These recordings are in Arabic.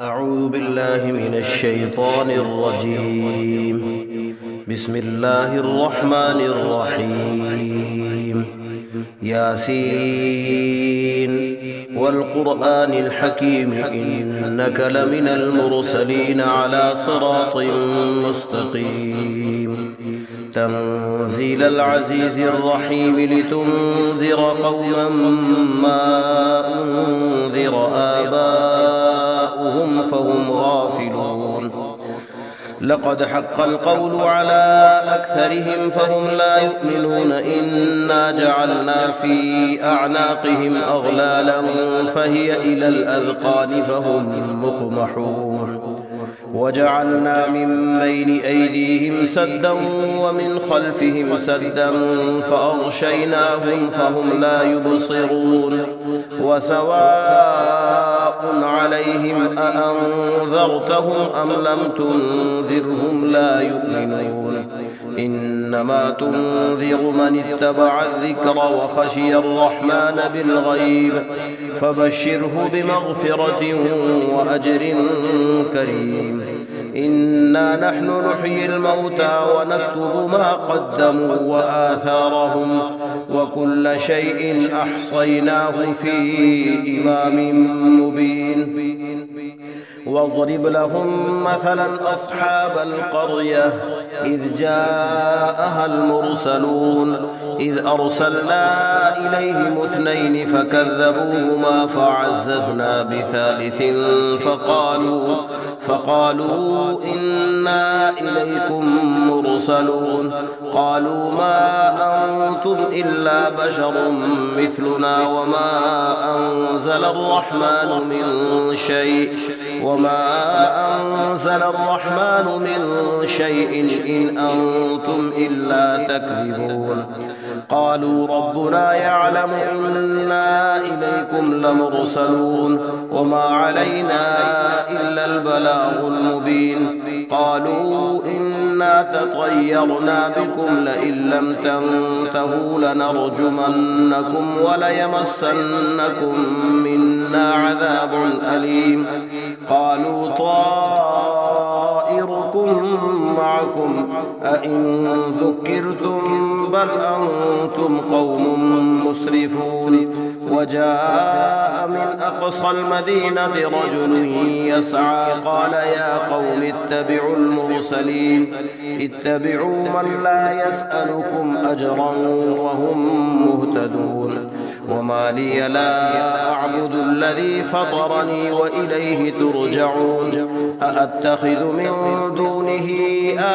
أعوذ بالله من الشيطان الرجيم. بسم الله الرحمن الرحيم. ياسين والقرآن الحكيم إنك لمن المرسلين على صراط مستقيم. تنزيل العزيز الرحيم لتنذر قوما ما أنذر آباؤهم فهم غافلون. لقد حق القول على أكثرهم فهم لا يؤمنون. إنا جعلنا في أعناقهم أغلالا فهي إلى الأذقان فهم مقمحون. وجعلنا من بين أيديهم سدا ومن خلفهم سدا فأغشيناهم فهم لا يبصرون. وسواء عليهم أأنذرتهم أم لم تنذرهم لا يؤمنون. إنما تنذر من اتبع الذكر وخشي الرحمن بالغيب فبشره بمغفرة وأجر كريم. إنا نحن نحيي الموتى ونكتب ما قدموا وآثارهم وكل شيء أحصيناه في إمام مبين. واضرب لهم مثلا أصحاب القرية إذ جاءها المرسلون إذ أرسلنا إليهم اثنين فكذبوهما فعززنا بثالث فقالوا إنا إليكم مرسلون. قالوا ما أنتم إلا بشر مثلنا وما أنزل الرحمن من شيء إن أنتم إلا تكذبون. قالوا ربنا يعلم إنا إليكم لمرسلون وما علينا إلا البلاغ المبين. قالوا إنا تطيرنا بكم لئن لم تنتهوا لنرجمنكم وليمسنكم منا عذاب أليم. قالوا طائركم معكم أئن ذكرتم بل أنتم قوم مسرفون. وجاء من أقصى المدينة رجل يسعى قال يا قوم اتبعوا المرسلين اتبعوا من لا يسألكم أجرا وهم مهتدون. وما لي لا أعبد الذي فطرني وإليه ترجعون. أأتخذ من دونه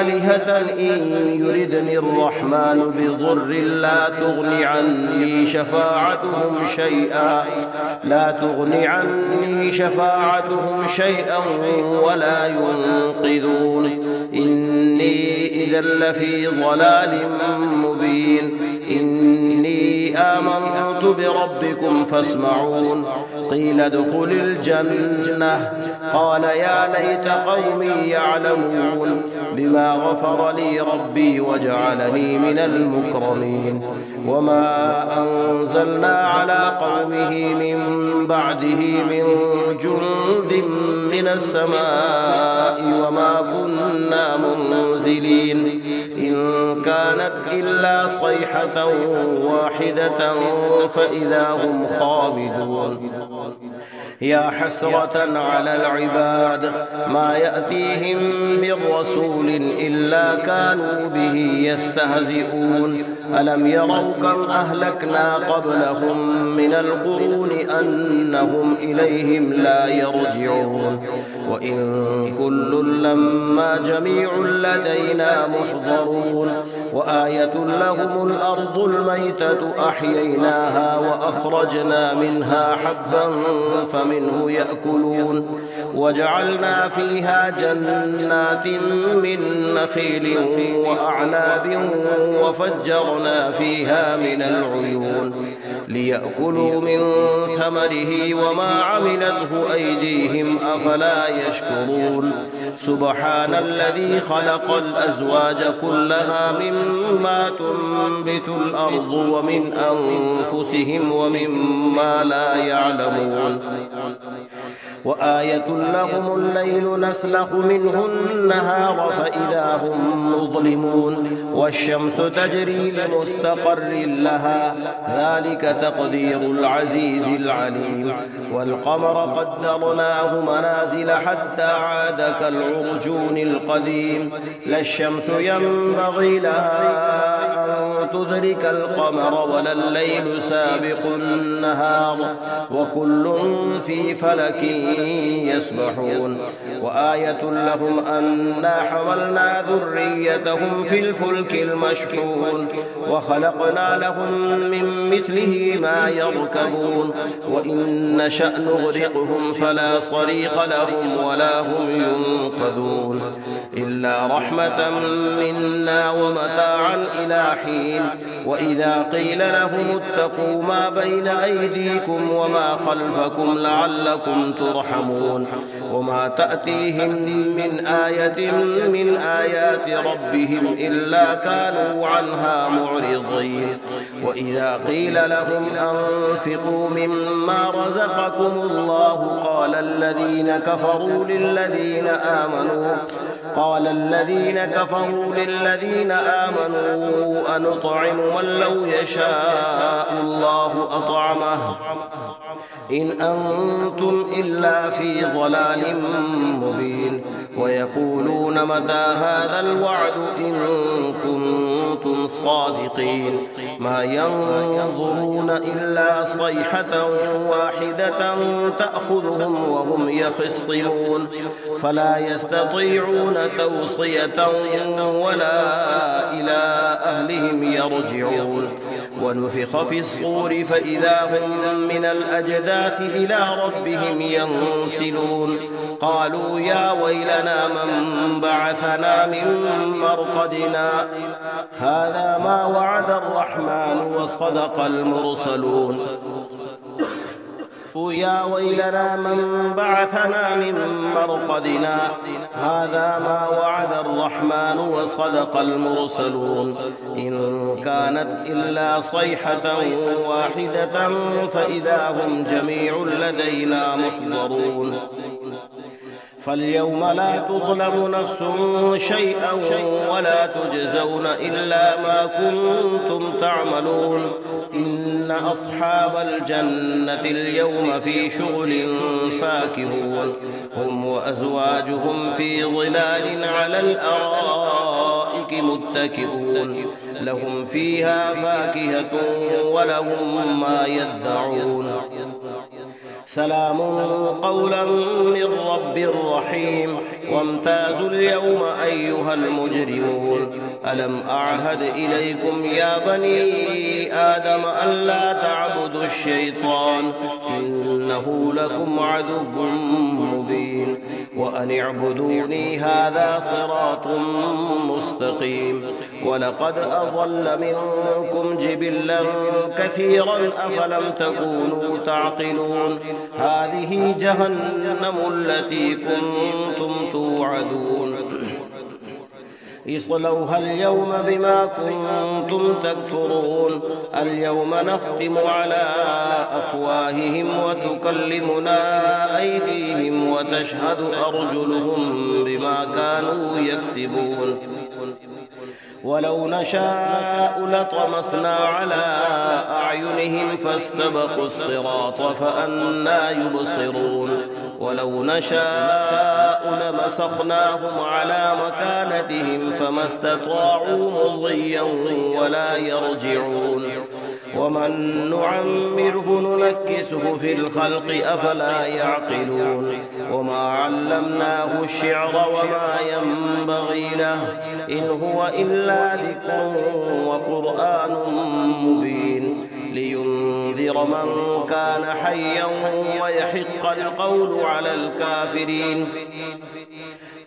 آلهة إن يردني الرحمن بضر لا تغن عني شفاعتهم شيئا ولا ينقذون. إني إذا لفي ضلال مبين. إني آمنت بربكم فاسمعون. قيل ادخل الجنة قال يا ليت قومي يعلمون بما غفر لي ربي وجعلني من المكرمين. وما أنزلنا على قومه من بعده من جند من السماء وما كنا منزلين. إن كانت إلا صيحة واحدة فإذا هم خامدون. يا حسرة على العباد ما يأتيهم من رسول إلا كانوا به يستهزئون. ألم يروا كم أهلكنا قبلهم من القرون أنهم إليهم لا يرجعون. وإن كل لما جميع لدينا محضرون. وآية لهم الأرض الميتة أحييناها وأخرجنا منها حبا فمنه يأكلون. وجعلنا فيها جنات من نخيل وأعناب وفجرنا فيها من العيون ليأكلوا من ثمره وما عملته أيديهم أفلا يشكرون. سبحان الذي خلق الأزواج كلها مما تنبت الأرض ومن أنفسهم ومما لا يعلمون. وآية لهم الليل نسلخ منه النهار فإذا هم مظلمون والشمس تجري لمستقر لها ذلك تقدير العزيز العليم والقمر قدرناه منازل حتى عاد كالعرجون القديم لا الشمس ينبغي لها أن تدرك القمر ولا الليل سابق النهار وكل في فلك يسبحون وآية لهم أنا حملنا ذريتهم في الفلك المشحون وخلقنا لهم من مثله ما يركبون وإن نشأ نغرقهم فلا صريخ لهم ولا هم ينقذون إلا رحمة منا ومتاعا إلى حين وإذا قيل لهم اتقوا ما بين أيديكم وما خلفكم لعلكم ترحمون وما تأتيهم من آية من آيات ربهم إلا كانوا عنها معرضين وإذا قيل لهم أنفقوا مما رزقكم الله قال الذين كفروا للذين آمنوا أنطعم من لو يشاء الله أطعمه إن أنتم إلا في ضلال مبين ويقولون متى هذا الوعد إن كنتم صادقين ما ينظرون إلا صيحة واحدة تأخذهم وهم يخصمون فلا يستطيعون توصية ولا إلى أهلهم يرجعون ونفخ في الصور فإذا هم من الأجداث إلى ربهم ينسلون قالوا يا ويلنا من بعثنا من مرقدنا هذا ما وعد الرحمن وصدق المرسلون يا ويلنا من بعثنا من مرقدنا هذا ما وعد الرحمن وصدق المرسلون إن كانت إلا صيحة واحدة فإذا هم جميع لدينا محضرون فاليوم لا تظلم نفس شيئا ولا تجزون إلا ما كنتم تعملون إن أصحاب الجنة اليوم في شغل فاكهون هم وأزواجهم في ظلال على الأرائك متكئون لهم فيها فاكهة ولهم ما يدعون سلام قولا من رب رحيم وامتازوا اليوم أيها المجرمون ألم أعهد إليكم يا بني آدم ألا تعبدوا الشيطان إنه لكم عدو مبين وأن اعبدوني هذا صراط مستقيم ولقد أضل منكم جبلا كثيرا أفلم تكونوا تعقلون هذه جهنم التي كنتم توعدون اصلوها اليوم بما كنتم تكفرون اليوم نختم على أفواههم وتكلمنا أيديهم وتشهد أرجلهم بما كانوا يكسبون ولو نشاء لطمسنا على أعينهم فاستبقوا الصراط فأنى يبصرون ولو نشاء لمسخناهم على مكانتهم فما استطاعوا مضيا ولا يرجعون ومن نعمره ننكسه في الخلق أفلا يعقلون وما علمناه الشعر وما ينبغي له إن هو إلا ذكر وقرآن مبين لينذر من كان حيا ويحق القول على الكافرين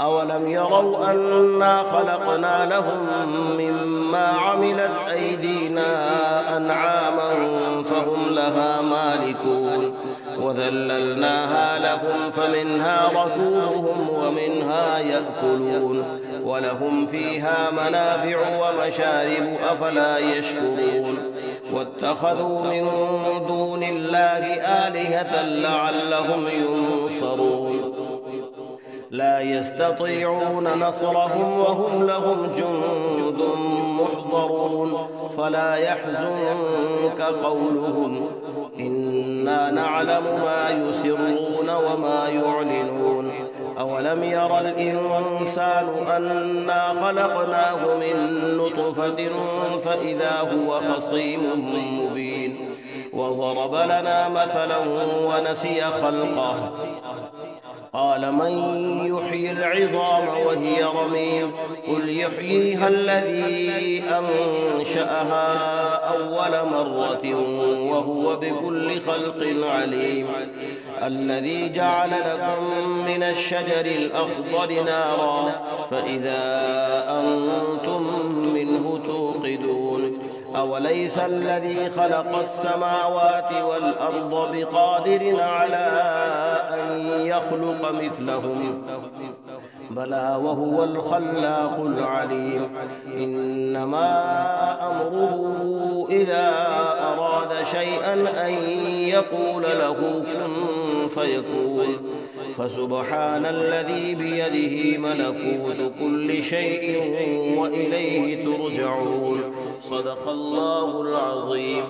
أولم يروا أنا خلقنا لهم مما عملت أيدينا أنعاما فهم لها مالكون وذللناها لهم فمنها ركوبهم ومنها يأكلون ولهم فيها منافع ومشارب أفلا يشكرون واتخذوا من دون الله آلهة لعلهم ينصرون لا يستطيعون نصرهم وهم لهم جند محضرون فلا يحزنك قولهم إنا نعلم ما يسرون وما يعلنون أولم ير الإنسان أنا خلقناه من نطفة فإذا هو خصيم مبين وضرب لنا مثلا ونسي خلقه قال من يحيي العظام وهي رميم قل يحييها الذي أنشأها أول مرة وهو بكل خلق عليم الذي جعل لكم من الشجر الأخضر نارا فإذا أنتم منه توقدون أوليس الذي خلق السماوات والأرض بقادر على أن يخلق مثلهم بلى وهو الخلاق العليم إنما أمره إذا أراد شيئا أن يقول له كن فيكون فسبحان الذي بيده ملكوت كل شيء وإليه ترجعون صدق الله العظيم.